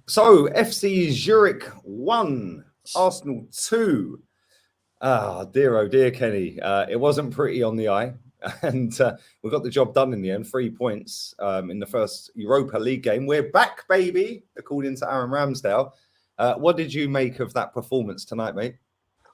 So, FC Zurich 1, Arsenal 2. Ah, dear, oh dear, Kenny. It wasn't pretty on the eye. And we got the job done in the end. 3 points in the first Europa League game. We're back, baby, according to Aaron Ramsdale. What did you make of that performance tonight, mate?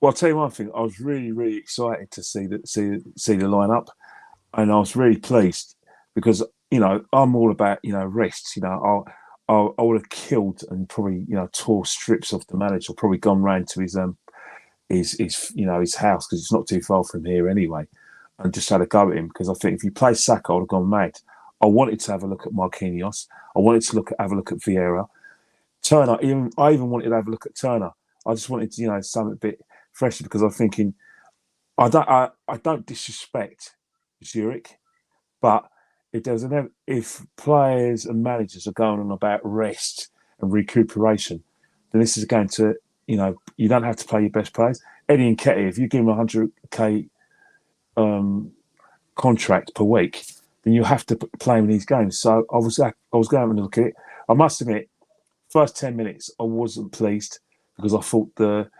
Well, I'll tell you one thing. I was really, really excited to see the lineup, and I was really pleased because I'm all about rests. I would have killed and probably tore strips off the manager. Probably gone round to his house because it's not too far from here anyway, and just had a go at him because I think if you play Saka, I would have gone mad. I wanted to have a look at Marquinhos. I wanted to have a look at Vieira, Turner. I even wanted to have a look at Turner. I just wanted to something a bit fresher because I'm thinking I don't disrespect Zurich, but if players and managers are going on about rest and recuperation, then this is going to you don't have to play your best players. Eddie Nketiah, if you give him 100k contract per week, then you have to play him in these games. So I was going to look at it. I must admit, first 10 minutes I wasn't pleased because I thought that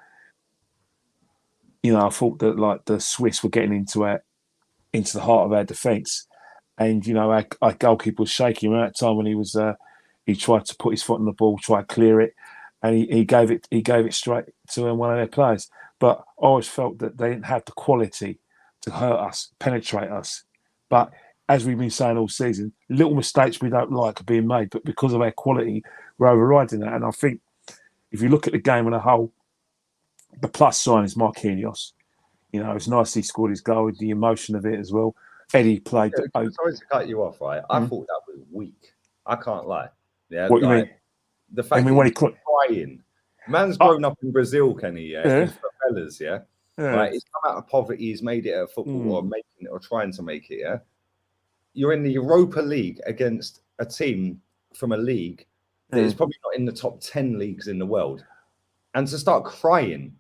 like the Swiss were getting into the heart of our defence, and our goalkeeper was shaking. At that time when he tried to put his foot on the ball, try to clear it, and he gave it straight to one of their players. But I always felt that they didn't have the quality to hurt us, penetrate us. But as we've been saying all season, little mistakes we don't like are being made, but because of our quality, we're overriding that. And I think if you look at the game on a whole, the plus sign is Marquinhos. It's nice he scored his goal, the emotion of it as well. Eddie played. Sorry to cut you off, right? I thought that was weak. I can't lie. Yeah, what you mean? The fact that he's crying. Man's grown up in Brazil, Kenny. Yeah, in favelas. Yeah, right. He's come out of poverty. He's made it at football, or making it, or trying to make it. Yeah, you're in the Europa League against a team from a league that is probably not in the top 10 leagues in the world, and to start crying.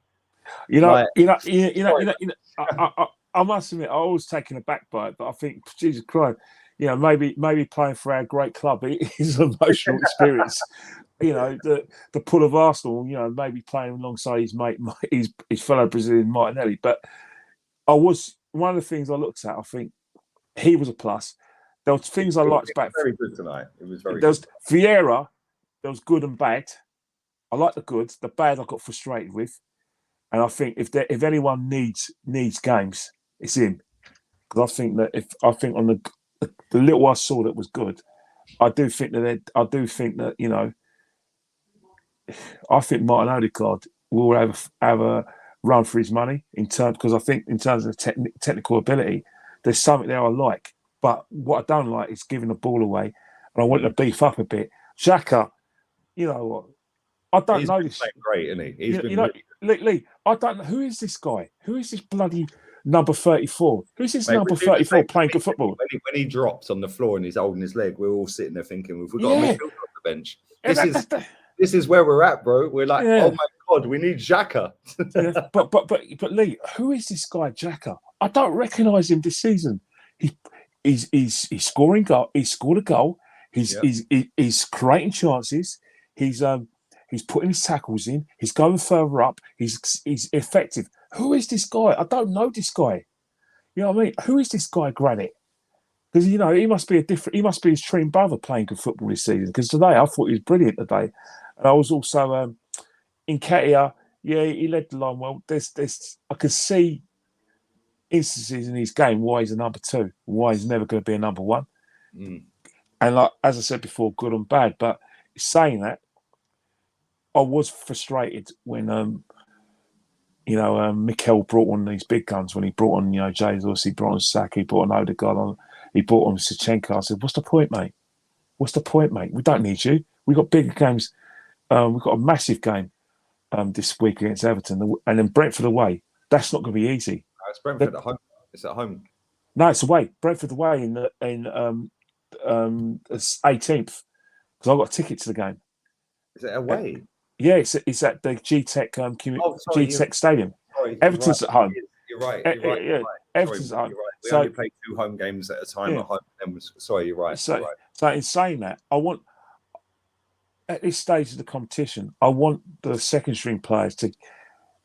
I must admit, I was taken aback by it, but I think, Jesus Christ, maybe playing for our great club is an emotional experience. The pull of Arsenal, maybe playing alongside his mate, his fellow Brazilian Martinelli. But one of the things I looked at, I think he was a plus. There was things I liked about. Very good tonight. It was very. There was Vieira. There was good and bad. I like the good. The bad I got frustrated with. And I think if anyone needs games, it's him. Because I think that on the little I saw that was good, I think Martin Odegaard will have a run for his money because I think in terms of technical ability, there's something there I like. But what I don't like is giving the ball away, and I want to beef up a bit. Xhaka, you know what? I don't know this. Great, isn't he? He's been Lee, I don't know. Who is this guy? Who is this bloody number 34? Who's this number 34 playing good football? When he drops on the floor and he's holding his leg, we're all sitting there thinking, we've got a midfielder on the bench. This is where we're at, bro. We're like, oh my God, we need Xhaka. But Lee, who is this guy, Xhaka? I don't recognise him this season. He's scoring goal. He scored a goal. He's creating chances. He's putting his tackles in. He's going further up. He's effective. Who is this guy? I don't know this guy. You know what I mean? Who is this guy, Granite? Because he must be he must be his twin brother playing good football this season. Because today I thought he was brilliant today, and I was also Nketiah. Yeah, he led the line well. I could see instances in his game why he's a number 2, why he's never going to be a number 1. And like as I said before, good and bad. But saying that, I was frustrated when Mikel brought on these big guns. When he brought on Jesus, he brought on Saka, he brought on Odegaard, he brought on Zinchenko. I said, "What's the point, mate? What's the point, mate? We don't need you. We got bigger games. We've got a massive game this week against Everton, and then Brentford away. That's not going to be easy. It's Brentford at home. It's at home. No, it's away. Brentford away in 18th because I got a ticket to the game. Is it away? Yeah, it's at the G-Tech G-Tech Stadium. Sorry, Everton's at home. You're right. Everton's at home. We only play 2 home games at a time at home. Sorry, you're right. So in saying that, at this stage of the competition, I want the second string players to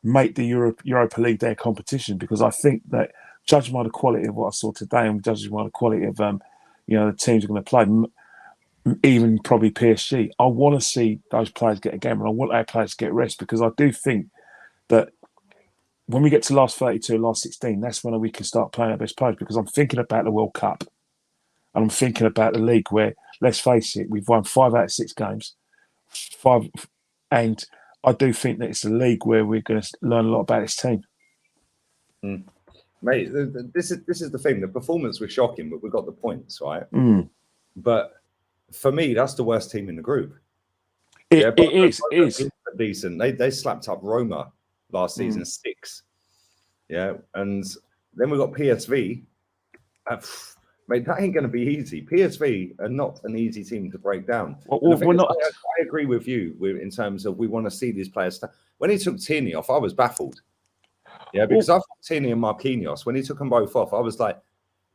make the Europa League their competition, because I think that, judging by the quality of what I saw today and judging by the quality of the teams are going to play, even probably PSG, I want to see those players get a game, and I want our players to get rest, because I do think that when we get to last 32, last 16, that's when we can start playing our best players, because I'm thinking about the World Cup and I'm thinking about the league where, let's face it, we've won 5 out of 6 games. And I do think that it's a league where we're going to learn a lot about this team. Mate, this is the thing. The performance was shocking, but we got the points, right? But for me, that's the worst team in the group. It is. Decent. They slapped up Roma last season, 6. Yeah, and then we got PSV. Mate, that ain't going to be easy. PSV are not an easy team to break down. We're not. I agree with you in terms of we want to see these players. When he took Tierney off, I was baffled. Yeah, because I thought Tierney and Marquinhos, when he took them both off, I was like,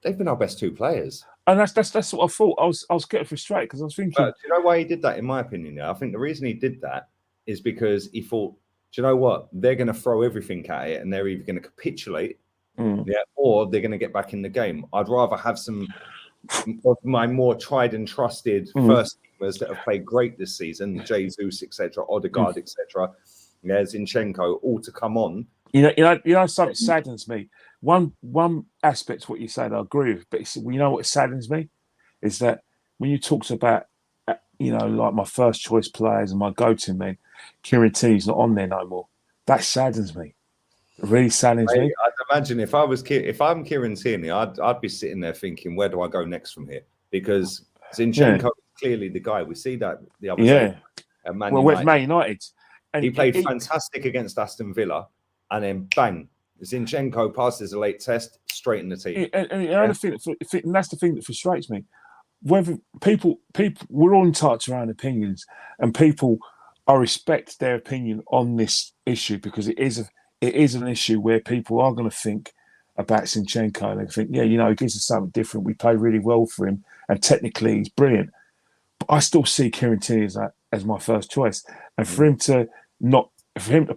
they've been our best 2 players. And that's what I thought. I was getting frustrated because I was thinking. But do you know why he did that? In my opinion, yeah, I think the reason he did that is because he thought, do you know what? They're going to throw everything at it, and they're either going to capitulate. Or they're going to get back in the game. I'd rather have some of my more tried and trusted first teamers that have played great this season, Jesus, etc., Odegaard, etc., Zinchenko, all to come on. You know, something saddens me. One aspect of what you said, I agree with, but you know what saddens me is that when you talked about, like my first choice players and my go-to men, Kieran Tierney's not on there no more. That saddens me. It really saddens me. I'd imagine if I'm Kieran Tierney, I'd be sitting there thinking, where do I go next from here? Because Zinchenko is clearly the guy. We see that the other day at Man United. With Man United. And he played fantastic against Aston Villa, and then bang, Zinchenko passes a late test, straight in the team. And that's the thing that frustrates me. Whether people, we're all entitled to our own opinions, and I respect their opinion on this issue, because it is an issue where people are going to think about Zinchenko and they think, he gives us something different. We play really well for him, and technically he's brilliant. But I still see Kieran Tierney as my first choice, and for him to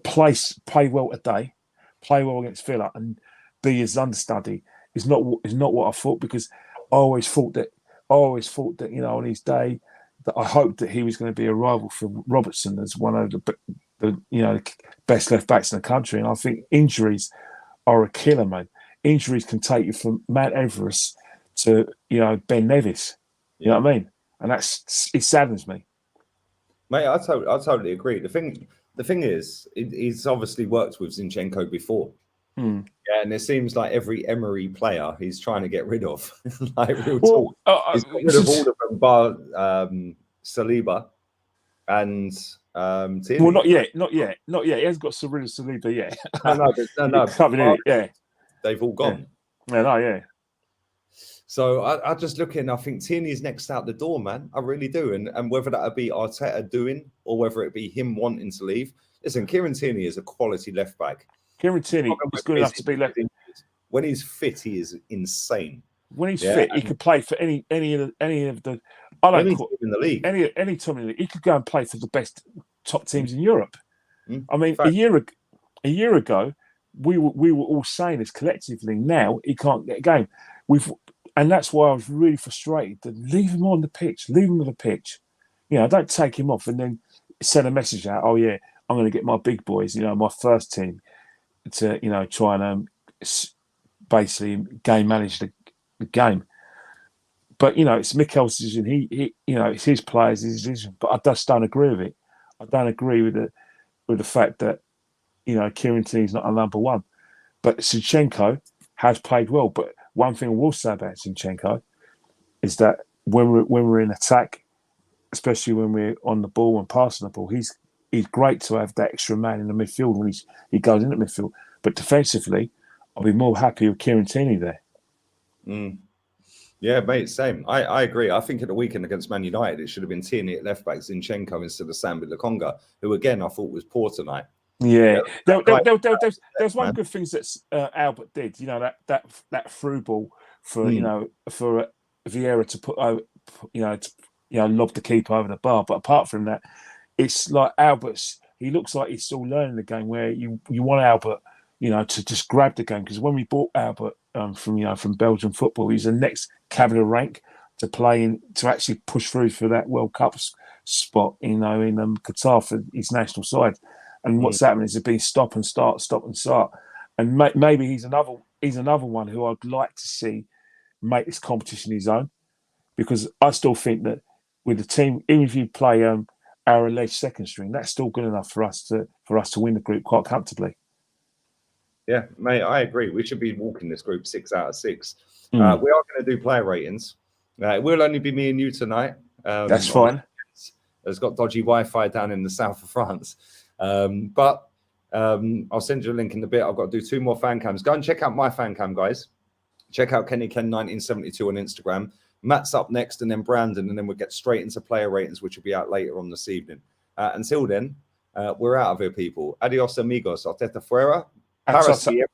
play well today, play well against Villa, and be his understudy is not what I thought, because I always thought that on his day that I hoped that he was going to be a rival for Robertson as one of the best left backs in the country. And I think injuries are a killer, man. Injuries can take you from Mount Everest to Ben Nevis. You know what I mean? And it saddens me. Mate, I totally agree. The thing is, he's obviously worked with Zinchenko before. Yeah, and it seems like every Emery player he's trying to get rid of. Like real talk. He's got rid of all of them bar Saliba and Tierney. Well, not yet. He hasn't got rid of Saliba yet. No. They've all gone. Yeah. So I just look and I think Tierney's next out the door, man. I really do. And whether that would be Arteta doing or whether it be him wanting to leave. Listen, Kieran Tierney is a quality left back. Kieran Tierney is good enough to be left. When he's fit, he is insane. When he's fit, he could play for any of the. I don't in the league. Any time in the league, he could go and play for the best top teams in Europe. I mean, a year ago, we were all saying this collectively. Now he can't get a game. And that's why I was really frustrated. To leave him on the pitch. Leave him on the pitch. Don't take him off and then send a message out. Oh yeah, I'm going to get my big boys. My first team to try and basically game manage the game. But it's Mikel's decision. He it's his players, his decision. But I just don't agree with it. I don't agree with the fact that Kieran Tierney's not a number one. But Zinchenko has played well. But one thing I will say about Zinchenko is that when we're in attack, especially when we're on the ball and passing the ball, he's great to have that extra man in the midfield when he goes into midfield. But defensively, I'll be more happy with Kieran Tierney there. Yeah, mate, same. I agree. I think at the weekend against Man United, it should have been Tierney at left back, Zinchenko instead of Sambi Lokonga, who again I thought was poor tonight. Yeah, there's one good thing that Albert did. that through ball for for Vieira to put lobbed the keeper over the bar. But apart from that, it's like Albert's. He looks like he's still learning the game. Where you want Albert, to just grab the game, because when we bought Albert from Belgian football, he's the next Cavalier rank to play in, to actually push through for that World Cup spot, in Qatar for his national side. And what's happening is it's been stop and start, and maybe he's another one who I'd like to see make this competition his own, because I still think that with the team, even if you play our alleged second string, that's still good enough for us to win the group quite comfortably. Yeah, mate, I agree. We should be walking this group 6 out of 6. We are going to do player ratings. It will only be me and you tonight. That's fine. It's got dodgy Wi-Fi down in the south of France. But I'll send you a link in a bit. I've got to do 2 more fan cams. Go and check out my fan cam, guys. Check out Kenny Ken 1972 on Instagram. Matt's up next, and then Brandon, and then we'll get straight into player ratings, which will be out later on this evening. Until then, we're out of here, people. Adios, amigos. Arteta fuera. Para siempre.